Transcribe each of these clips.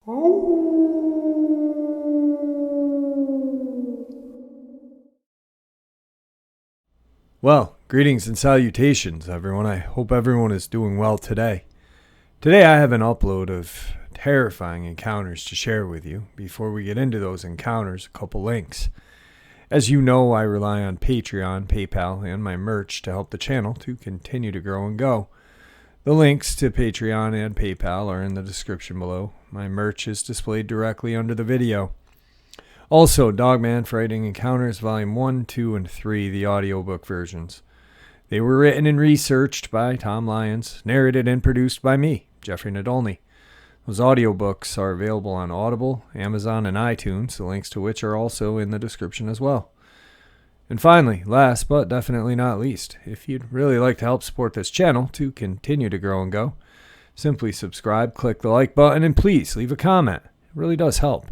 Well, greetings and salutations, everyone. I hope everyone is doing well today. Today I have an upload of terrifying encounters to share with you. Before we get into those encounters, a couple links. As you know, I rely on Patreon, PayPal, and my merch to help the channel to continue to grow and go. The links to Patreon and PayPal are in the description below. My merch is displayed directly under the video. Also, Dogman Frightening Encounters Volume 1, 2, and 3, the audiobook versions. They were written and researched by Tom Lyons, narrated and produced by me, Jeffrey Nadolny. Those audiobooks are available on Audible, Amazon, and iTunes, the links to which are also in the description as well. And finally, last but definitely not least, if you'd really like to help support this channel to continue to grow and go, simply subscribe, click the like button, and please leave a comment. It really does help.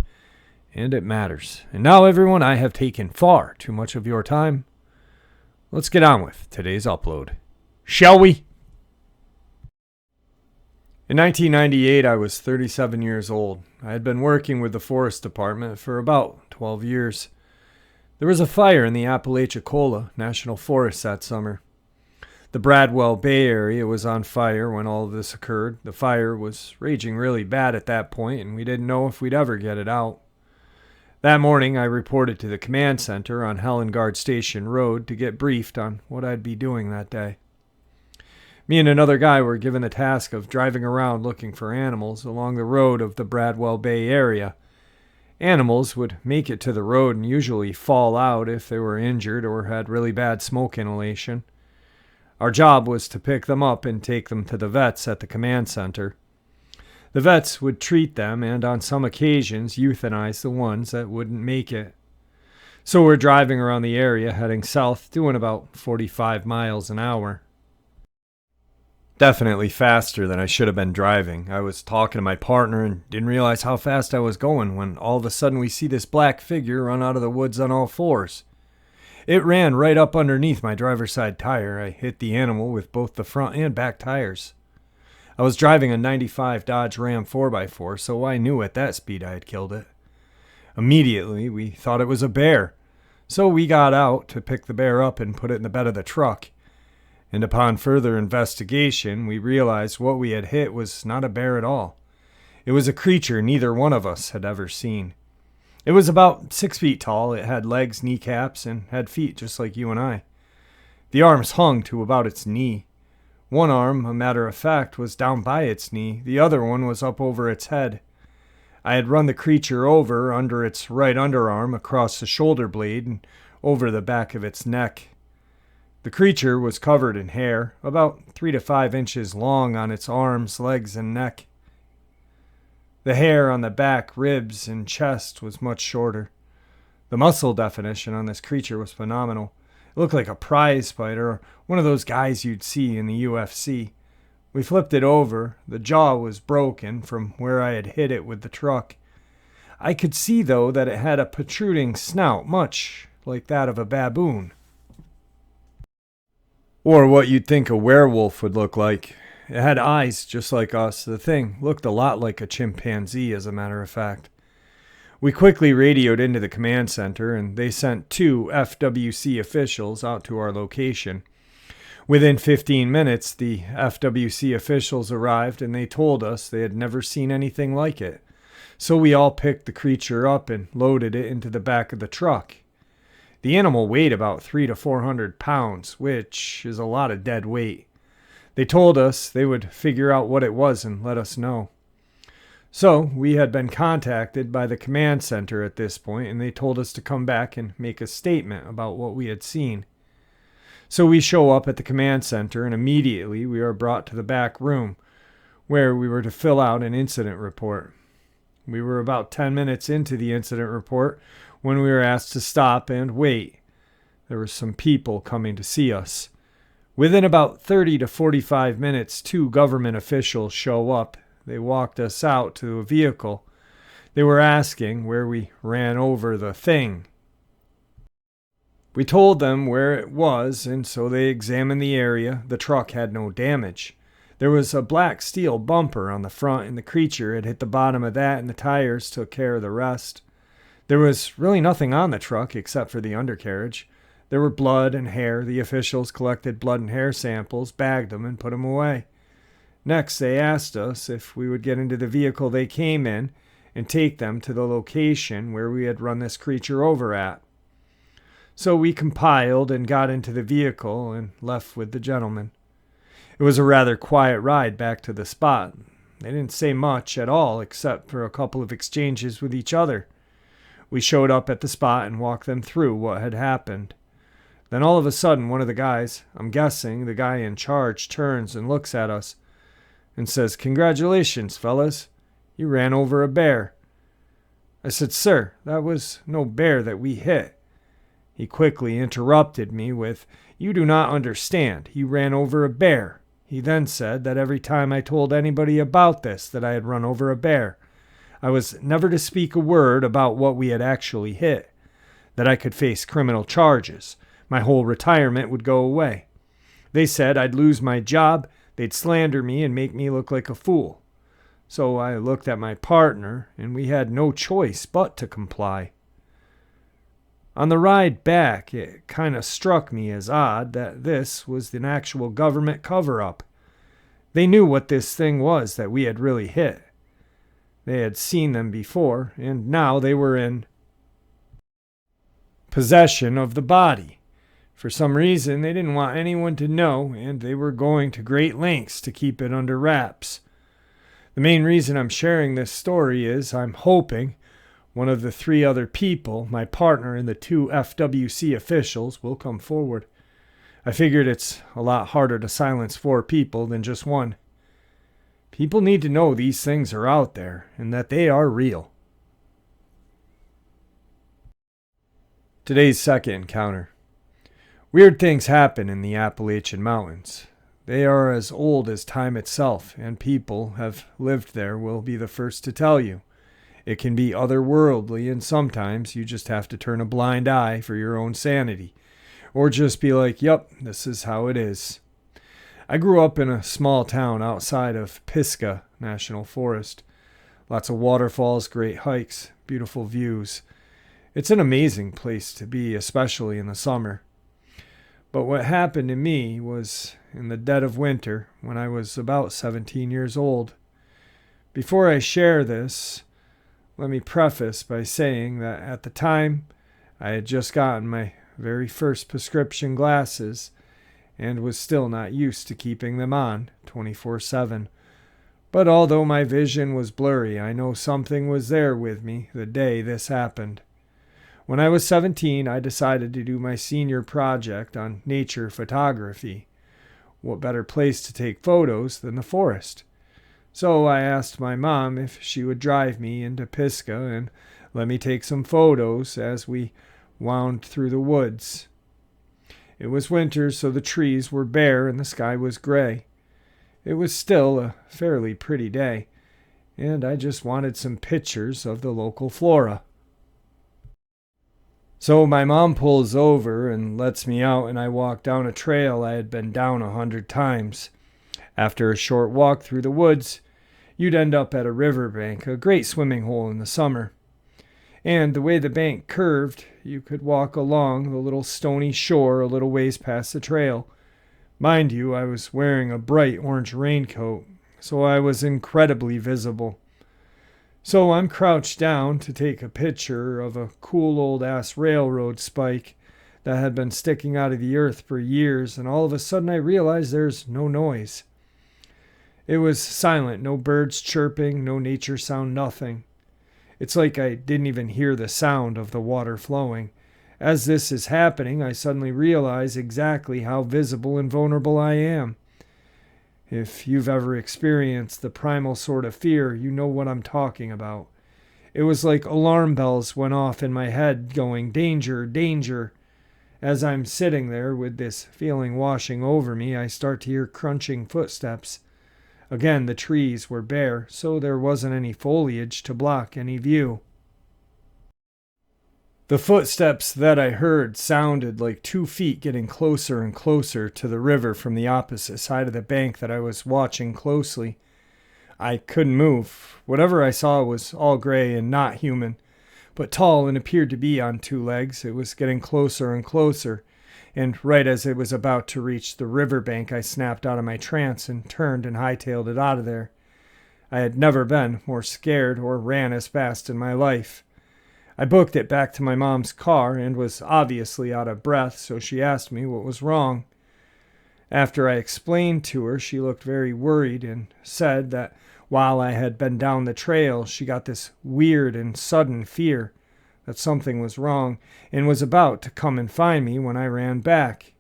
And it matters. And now, everyone, I have taken far too much of your time. Let's get on with today's upload. Shall we? In 1998, I was 37 years old. I had been working with the Forest Department for about 12 years. There was a fire in the Apalachicola National Forest that summer. The Bradwell Bay area was on fire when all of this occurred. The fire was raging really bad at that point, and we didn't know if we'd ever get it out. That morning, I reported to the command center on Helengard Station Road to get briefed on what I'd be doing that day. Me and another guy were given the task of driving around looking for animals along the road of the Bradwell Bay area. Animals would make it to the road and usually fall out if they were injured or had really bad smoke inhalation. Our job was to pick them up and take them to the vets at the command center. The vets would treat them and on some occasions euthanize the ones that wouldn't make it. So we're driving around the area heading south doing about 45 miles an hour. Definitely faster than I should have been driving. I was talking to my partner and didn't realize how fast I was going when all of a sudden we see this black figure run out of the woods on all fours. It ran right up underneath my driver's side tire. I hit the animal with both the front and back tires. I was driving a 95 Dodge Ram 4x4, so I knew at that speed I had killed it. Immediately, we thought it was a bear, so we got out to pick the bear up and put it in the bed of the truck. And upon further investigation, we realized what we had hit was not a bear at all. It was a creature neither one of us had ever seen. It was about 6 feet tall. It had legs, kneecaps, and had feet just like you and I. The arms hung to about its knee. One arm, a matter of fact, was down by its knee. The other one was up over its head. I had run the creature over under its right underarm, across the shoulder blade, and over the back of its neck. The creature was covered in hair, about 3 to 5 inches long on its arms, legs, and neck. The hair on the back, ribs, and chest was much shorter. The muscle definition on this creature was phenomenal. It looked like a prize fighter, or one of those guys you'd see in the UFC. We flipped it over. The jaw was broken from where I had hit it with the truck. I could see, though, that it had a protruding snout, much like that of a baboon. Or what you'd think a werewolf would look like. It had eyes just like us. The thing looked a lot like a chimpanzee, as a matter of fact. We quickly radioed into the command center, and they sent 2 FWC officials out to our location. Within 15 minutes, the FWC officials arrived, and they told us they had never seen anything like it. So we all picked the creature up and loaded it into the back of the truck. The animal weighed about 300 to 400 pounds, which is a lot of dead weight. They told us they would figure out what it was and let us know. So we had been contacted by the command center at this point, and they told us to come back and make a statement about what we had seen. So we show up at the command center, and immediately we are brought to the back room, where we were to fill out an incident report. We were about 10 minutes into the incident report when we were asked to stop and wait. There were some people coming to see us. Within about 30 to 45 minutes, 2 government officials show up. They walked us out to a vehicle. They were asking where we ran over the thing. We told them where it was, and so they examined the area. The truck had no damage. There was a black steel bumper on the front, and the creature had hit the bottom of that, and the tires took care of the rest. There was really nothing on the truck except for the undercarriage. There were blood and hair. The officials collected blood and hair samples, bagged them, and put them away. Next, they asked us if we would get into the vehicle they came in and take them to the location where we had run this creature over at. So we compiled and got into the vehicle and left with the gentleman. It was a rather quiet ride back to the spot. They didn't say much at all except for a couple of exchanges with each other. We showed up at the spot and walked them through what had happened. Then all of a sudden, one of the guys, I'm guessing the guy in charge, turns and looks at us and says, "Congratulations, fellas. You ran over a bear." I said, "Sir, that was no bear that we hit." He quickly interrupted me with, "You do not understand. He ran over a bear." He then said that every time I told anybody about this, that I had run over a bear, I was never to speak a word about what we had actually hit, that I could face criminal charges. My whole retirement would go away. They said I'd lose my job, they'd slander me and make me look like a fool. So I looked at my partner, and we had no choice but to comply. On the ride back, it kind of struck me as odd that this was an actual government cover-up. They knew what this thing was that we had really hit. They had seen them before, and now they were in possession of the body. For some reason, they didn't want anyone to know, and they were going to great lengths to keep it under wraps. The main reason I'm sharing this story is I'm hoping one of the 3 other people, my partner and the 2 FWC officials, will come forward. I figured it's a lot harder to silence 4 people than just 1. People need to know these things are out there and that they are real. Today's second encounter. Weird things happen in the Appalachian Mountains. They are as old as time itself, and people have lived there will be the first to tell you. It can be otherworldly, and sometimes you just have to turn a blind eye for your own sanity, or just be like, "Yep, this is how it is." I grew up in a small town outside of Pisgah National Forest. Lots of waterfalls, great hikes, beautiful views. It's an amazing place to be, especially in the summer. But what happened to me was in the dead of winter when I was about 17 years old. Before I share this, let me preface by saying that at the time I had just gotten my very first prescription glasses and was still not used to keeping them on 24/7. But although my vision was blurry, I know something was there with me the day this happened. When I was 17, I decided to do my senior project on nature photography. What better place to take photos than the forest? So I asked my mom if she would drive me into Pisgah and let me take some photos as we wound through the woods. It was winter, so the trees were bare and the sky was gray. It was still a fairly pretty day, and I just wanted some pictures of the local flora. So my mom pulls over and lets me out, and I walk down a trail I had been down 100 times. After a short walk through the woods, you'd end up at a riverbank, a great swimming hole in the summer. And the way the bank curved, you could walk along the little stony shore a little ways past the trail. Mind you, I was wearing a bright orange raincoat, so I was incredibly visible. So I'm crouched down to take a picture of a cool old-ass railroad spike that had been sticking out of the earth for years, and all of a sudden I realize there's no noise. It was silent, no birds chirping, no nature sound, nothing. It's like I didn't even hear the sound of the water flowing. As this is happening, I suddenly realize exactly how visible and vulnerable I am. If you've ever experienced the primal sort of fear, you know what I'm talking about. It was like alarm bells went off in my head going, "Danger, danger." As I'm sitting there with this feeling washing over me, I start to hear crunching footsteps. Again, the trees were bare, so there wasn't any foliage to block any view. The footsteps that I heard sounded like 2 feet getting closer and closer to the river from the opposite side of the bank that I was watching closely. I couldn't move. Whatever I saw was all gray and not human, but tall and appeared to be on 2 legs. It was getting closer and closer, and right as it was about to reach the riverbank, I snapped out of my trance and turned and hightailed it out of there. I had never been more scared or ran as fast in my life. I booked it back to my mom's car and was obviously out of breath, so she asked me what was wrong. After I explained to her, she looked very worried and said that while I had been down the trail, she got this weird and sudden fear that something was wrong and was about to come and find me when I ran back.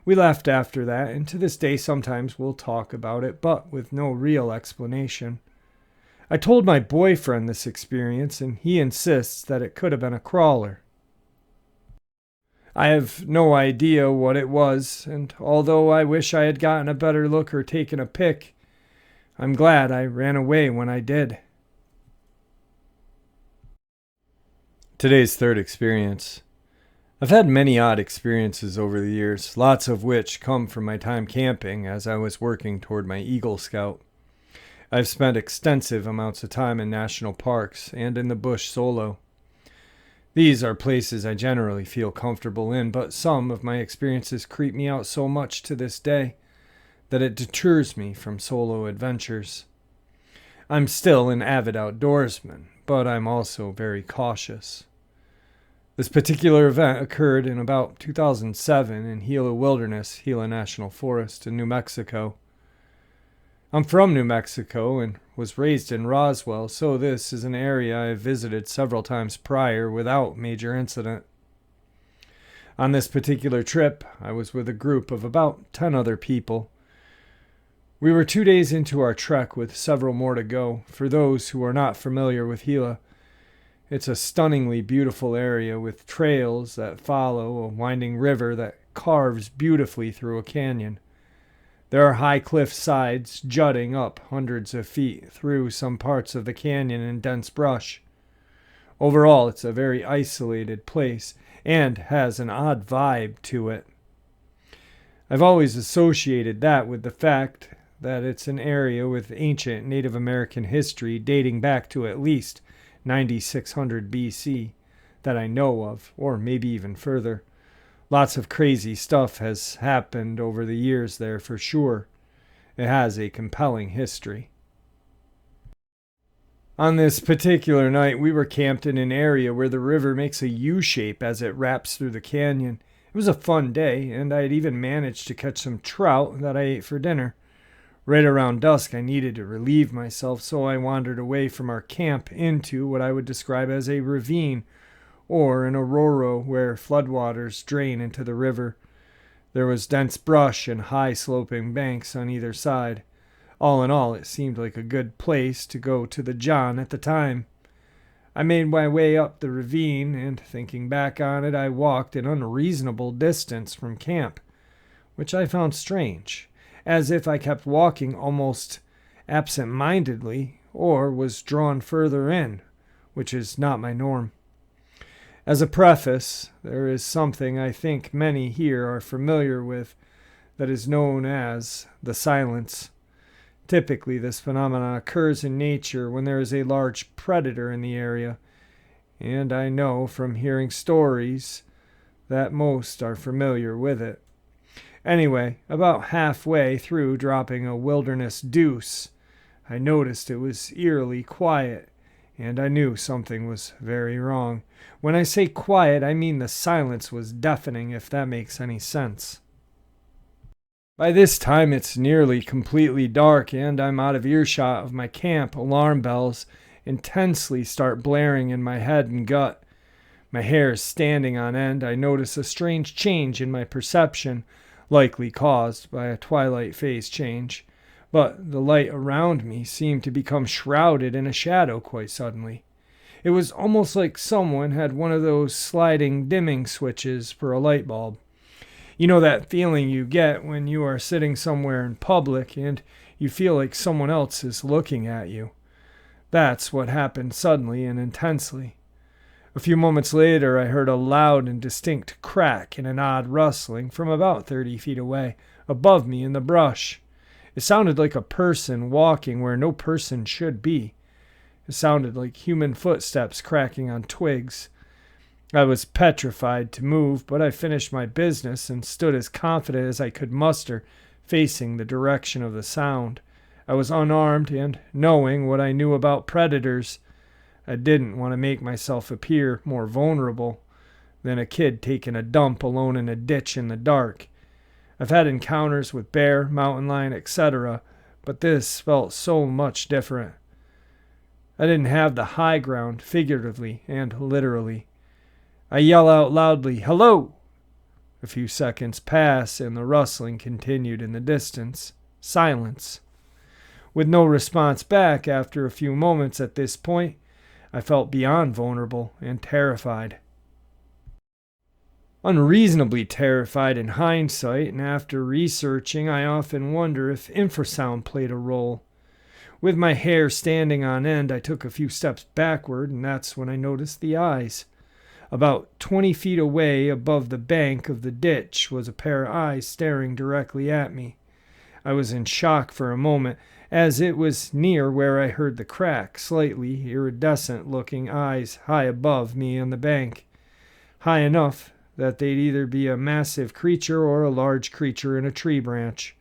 We left after that, and to this day sometimes we'll talk about it, but with no real explanation. I told my boyfriend this experience, and he insists that it could have been a crawler. I have no idea what it was, and although I wish I had gotten a better look or taken a pic, I'm glad I ran away when I did. Today's third experience. I've had many odd experiences over the years, lots of which come from my time camping as I was working toward my Eagle Scout. I've spent extensive amounts of time in national parks and in the bush solo. These are places I generally feel comfortable in, but some of my experiences creep me out so much to this day that it deters me from solo adventures. I'm still an avid outdoorsman, but I'm also very cautious. This particular event occurred in about 2007 in Gila Wilderness, Gila National Forest in New Mexico. I'm from New Mexico and was raised in Roswell, so this is an area I have visited several times prior without major incident. On this particular trip, I was with a group of about 10 other people. We were 2 days into our trek with several more to go. For those who are not familiar with Gila, it's a stunningly beautiful area with trails that follow a winding river that carves beautifully through a canyon. There are high cliff sides jutting up hundreds of feet through some parts of the canyon in dense brush. Overall, it's a very isolated place and has an odd vibe to it. I've always associated that with the fact that it's an area with ancient Native American history dating back to at least 9600 BC that I know of, or maybe even further. Lots of crazy stuff has happened over the years there for sure. It has a compelling history. On this particular night, we were camped in an area where the river makes a U-shape as it wraps through the canyon. It was a fun day, and I had even managed to catch some trout that I ate for dinner. Right around dusk, I needed to relieve myself, so I wandered away from our camp into what I would describe as a ravine, or an arroyo where floodwaters drain into the river. There was dense brush and high sloping banks on either side. All in all, it seemed like a good place to go to the John at the time. I made my way up the ravine, and thinking back on it, I walked an unreasonable distance from camp, which I found strange, as if I kept walking almost absent-mindedly or was drawn further in, which is not my norm. As a preface, there is something I think many here are familiar with that is known as the silence. Typically, this phenomenon occurs in nature when there is a large predator in the area, and I know from hearing stories that most are familiar with it. Anyway, about halfway through dropping a wilderness deuce, I noticed it was eerily quiet, and I knew something was very wrong. When I say quiet, I mean the silence was deafening, if that makes any sense. By this time, it's nearly completely dark, and I'm out of earshot of my camp. Alarm bells intensely start blaring in my head and gut. My hair is standing on end. I notice a strange change in my perception, likely caused by a twilight phase change. But the light around me seemed to become shrouded in a shadow quite suddenly. It was almost like someone had one of those sliding dimming switches for a light bulb. You know that feeling you get when you are sitting somewhere in public and you feel like someone else is looking at you. That's what happened suddenly and intensely. A few moments later, I heard a loud and distinct crack and an odd rustling from about 30 feet away, above me in the brush. It sounded like a person walking where no person should be. It sounded like human footsteps cracking on twigs. I was petrified to move, but I finished my business and stood as confident as I could muster, facing the direction of the sound. I was unarmed, and knowing what I knew about predators, I didn't want to make myself appear more vulnerable than a kid taking a dump alone in a ditch in the dark. I've had encounters with bear, mountain lion, etc., but this felt so much different. I didn't have the high ground, figuratively and literally. I yell out loudly, "Hello!" A few seconds pass, and the rustling continued in the distance. Silence. With no response back after a few moments at this point, I felt beyond vulnerable and terrified. Unreasonably terrified in hindsight, and after researching, I often wonder if infrasound played a role. With my hair standing on end, I took a few steps backward, and that's when I noticed the eyes. About 20 feet away above the bank of the ditch was a pair of eyes staring directly at me. I was in shock for a moment, as it was near where I heard the crack, slightly iridescent-looking eyes high above me on the bank. High enough that they'd either be a massive creature or a large creature in a tree branch.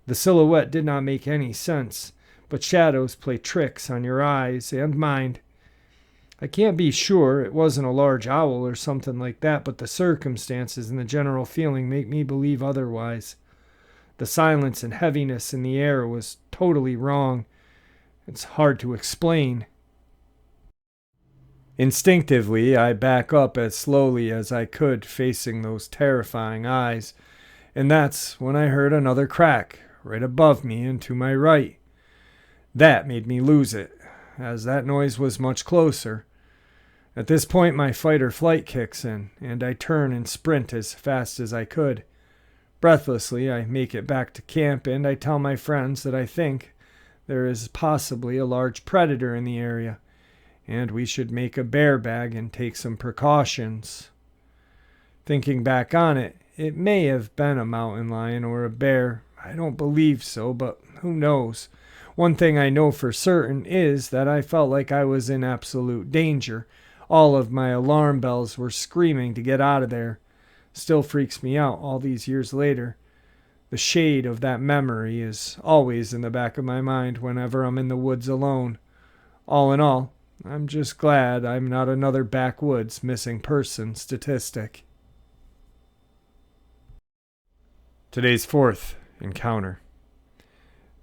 The silhouette did not make any sense, but shadows play tricks on your eyes and mind. I can't be sure it wasn't a large owl or something like that, but the circumstances and the general feeling make me believe otherwise. The silence and heaviness in the air was totally wrong. It's hard to explain. Instinctively, I back up as slowly as I could, facing those terrifying eyes, and that's when I heard another crack, right above me and to my right. That made me lose it, as that noise was much closer. At this point, my fight or flight kicks in, and I turn and sprint as fast as I could. Breathlessly, I make it back to camp, and I tell my friends that I think there is possibly a large predator in the area, and we should make a bear bag and take some precautions. Thinking back on it, it may have been a mountain lion or a bear. I don't believe so, but who knows? One thing I know for certain is that I felt like I was in absolute danger. All of my alarm bells were screaming to get out of there. Still freaks me out all these years later. The shade of that memory is always in the back of my mind whenever I'm in the woods alone. All in all, I'm just glad I'm not another backwoods missing person statistic. Today's fourth encounter.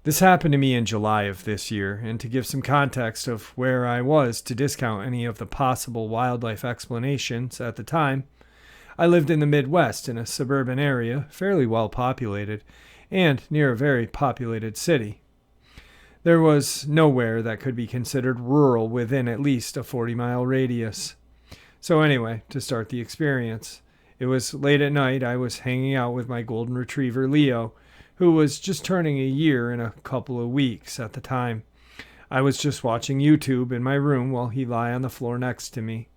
This happened to me in July of this year, and to give some context of where I was to discount any of the possible wildlife explanations at the time, I lived in the Midwest in a suburban area, fairly well populated, and near a very populated city. There was nowhere that could be considered rural within at least a 40-mile radius. So anyway, to start the experience, it was late at night. I was hanging out with my golden retriever, Leo, who was just turning a year in a couple of weeks at the time. I was just watching YouTube in my room while he lay on the floor next to me.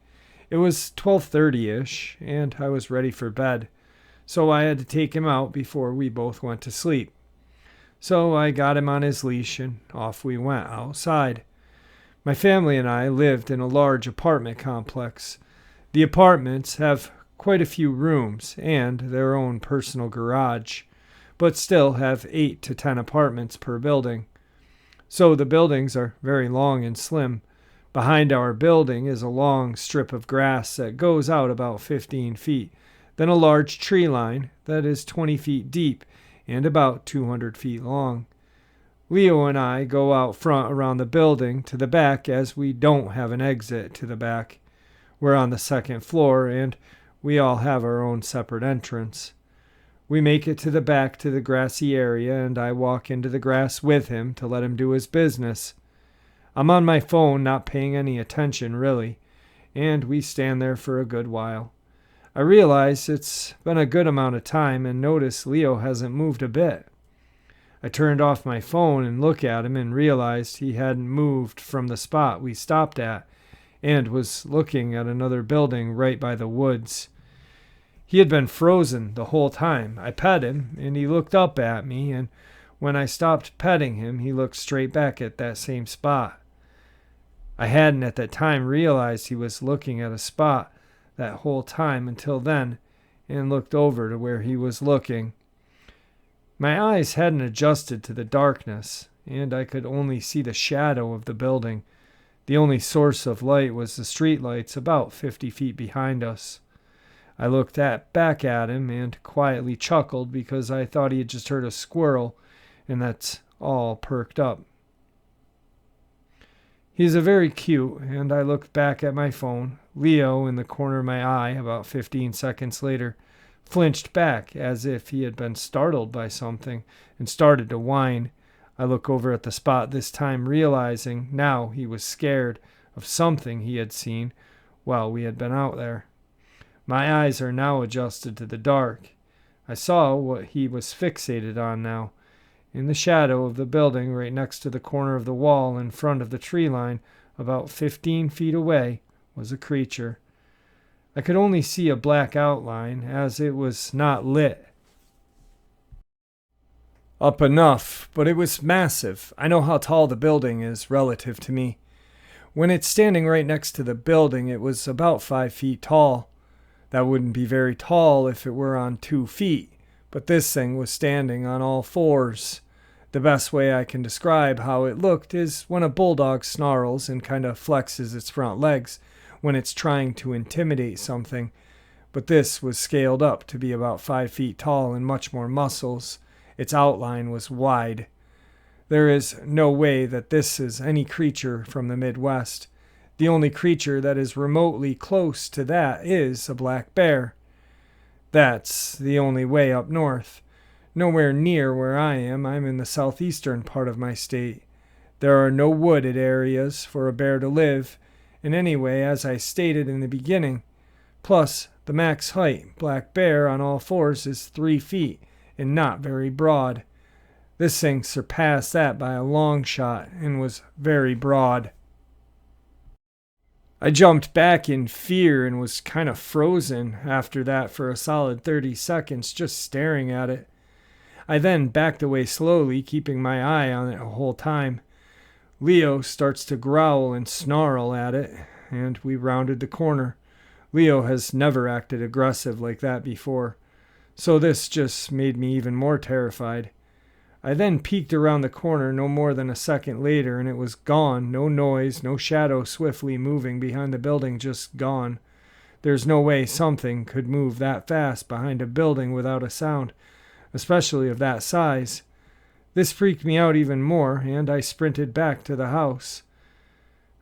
It was 12:30-ish, and I was ready for bed, so I had to take him out before we both went to sleep. So I got him on his leash, and off we went outside. My family and I lived in a large apartment complex. The apartments have quite a few rooms and their own personal garage, but still have 8 to 10 apartments per building. So the buildings are very long and slim. Behind our building is a long strip of grass that goes out about 15 feet, then a large tree line that is 20 feet deep and about 200 feet long. Leo and I go out front around the building to the back, as we don't have an exit to the back. We're on the second floor, and we all have our own separate entrance. We make it to the back to the grassy area, and I walk into the grass with him to let him do his business. I'm on my phone, not paying any attention, really, and we stand there for a good while. I realize it's been a good amount of time and notice Leo hasn't moved a bit. I turned off my phone and looked at him and realized he hadn't moved from the spot we stopped at, and was looking at another building right by the woods. He had been frozen the whole time. I pet him, and he looked up at me, and when I stopped petting him, he looked straight back at that same spot. I hadn't at that time realized he was looking at a spot that whole time until then, and looked over to where he was looking. My eyes hadn't adjusted to the darkness, and I could only see the shadow of the building. The only source of light was the streetlights about 50 feet behind us. I looked back at him and quietly chuckled because I thought he had just heard a squirrel, and that's all perked up. He's a very cute, and I looked back at my phone. Leo, in the corner of my eye, about 15 seconds later, flinched back as if he had been startled by something and started to whine. I look over at the spot this time, realizing now he was scared of something he had seen while we had been out there. My eyes are now adjusted to the dark. I saw what he was fixated on now. In the shadow of the building, right next to the corner of the wall in front of the tree line, about 15 feet away, was a creature. I could only see a black outline, as it was not lit up enough, but it was massive. I know how tall the building is relative to me. When it's standing right next to the building, it was about 5 feet tall. That wouldn't be very tall if it were on 2 feet, but this thing was standing on all fours. The best way I can describe how it looked is when a bulldog snarls and kind of flexes its front legs when it's trying to intimidate something, but this was scaled up to be about 5 feet tall and much more muscles. Its outline was wide. There is no way that this is any creature from the Midwest. The only creature that is remotely close to that is a black bear. That's the only way up north. Nowhere near where I am. I'm in the southeastern part of my state. There are no wooded areas for a bear to live, and anyway, as I stated in the beginning, plus the max height black bear on all fours is 3 feet and not very broad. This thing surpassed that by a long shot and was very broad. I jumped back in fear and was kind of frozen after that for a solid 30 seconds just staring at it. I then backed away slowly, keeping my eye on it the whole time. Leo starts to growl and snarl at it, and we rounded the corner. Leo has never acted aggressive like that before, so this just made me even more terrified. I then peeked around the corner no more than a second later, and it was gone. No noise, no shadow swiftly moving behind the building, just gone. There's no way something could move that fast behind a building without a sound, especially of that size. This freaked me out even more, and I sprinted back to the house.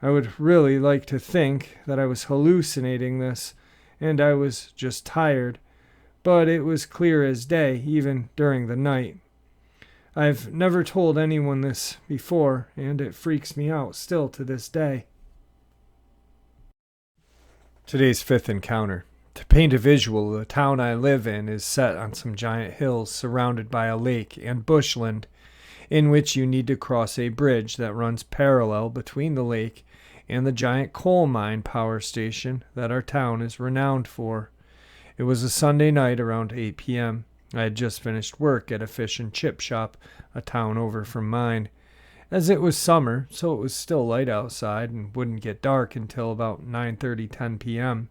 I would really like to think that I was hallucinating this, and I was just tired, but it was clear as day, even during the night. I've never told anyone this before, and it freaks me out still to this day. Today's fifth encounter. To paint a visual, the town I live in is set on some giant hills surrounded by a lake and bushland, in which you need to cross a bridge that runs parallel between the lake and the giant coal mine power station that our town is renowned for. It was a Sunday night around 8 p.m. I had just finished work at a fish and chip shop a town over from mine. As it was summer, so it was still light outside and wouldn't get dark until about 9:30, 10 p.m.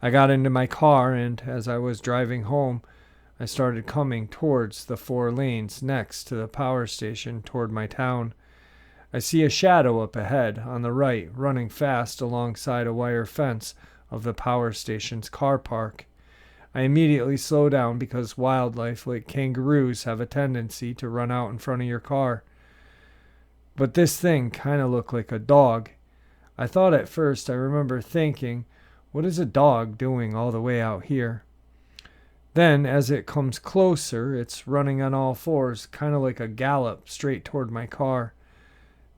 I got into my car, and as I was driving home, I started coming towards the 4 lanes next to the power station toward my town. I see a shadow up ahead on the right running fast alongside a wire fence of the power station's car park. I immediately slow down because wildlife like kangaroos have a tendency to run out in front of your car. But this thing kind of looked like a dog. I thought at first, I remember thinking, what is a dog doing all the way out here? Then, as it comes closer, it's running on all fours, kind of like a gallop, straight toward my car.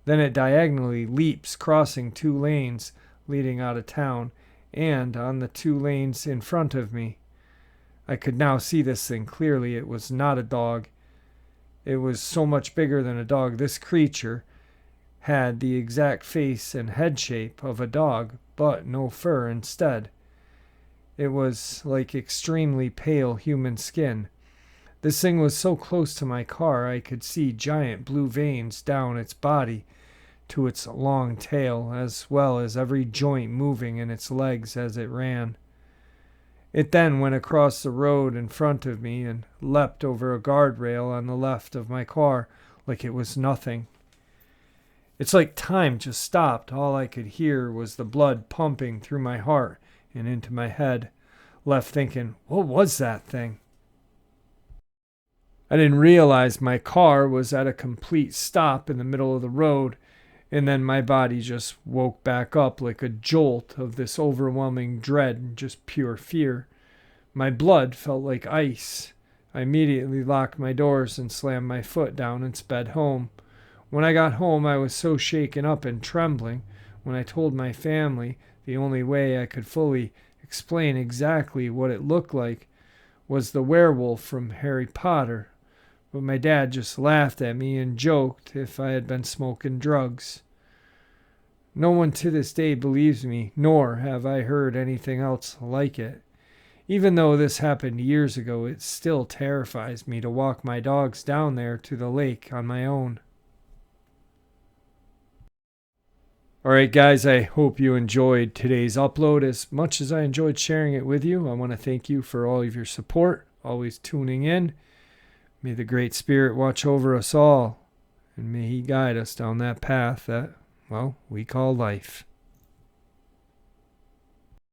Then it diagonally leaps, crossing 2 lanes leading out of town, and on the 2 lanes in front of me. I could now see this thing clearly. It was not a dog. It was so much bigger than a dog. This creature had the exact face and head shape of a dog, but no fur instead. It was like extremely pale human skin. This thing was so close to my car I could see giant blue veins down its body to its long tail, as well as every joint moving in its legs as it ran. It then went across the road in front of me and leapt over a guardrail on the left of my car like it was nothing. It's like time just stopped. All I could hear was the blood pumping through my heart and into my head, left thinking, what was that thing? I didn't realize my car was at a complete stop in the middle of the road, and then my body just woke back up like a jolt of this overwhelming dread and just pure fear. My blood felt like ice. I immediately locked my doors and slammed my foot down and sped home. When I got home, I was so shaken up and trembling. When I told my family, the only way I could fully explain exactly what it looked like was the werewolf from Harry Potter. But my dad just laughed at me and joked if I had been smoking drugs. No one to this day believes me, nor have I heard anything else like it. Even though this happened years ago, it still terrifies me to walk my dogs down there to the lake on my own. Alright guys, I hope you enjoyed today's upload as much as I enjoyed sharing it with you. I want to thank you for all of your support, always tuning in. May the Great Spirit watch over us all, and may He guide us down that path that, well, we call life.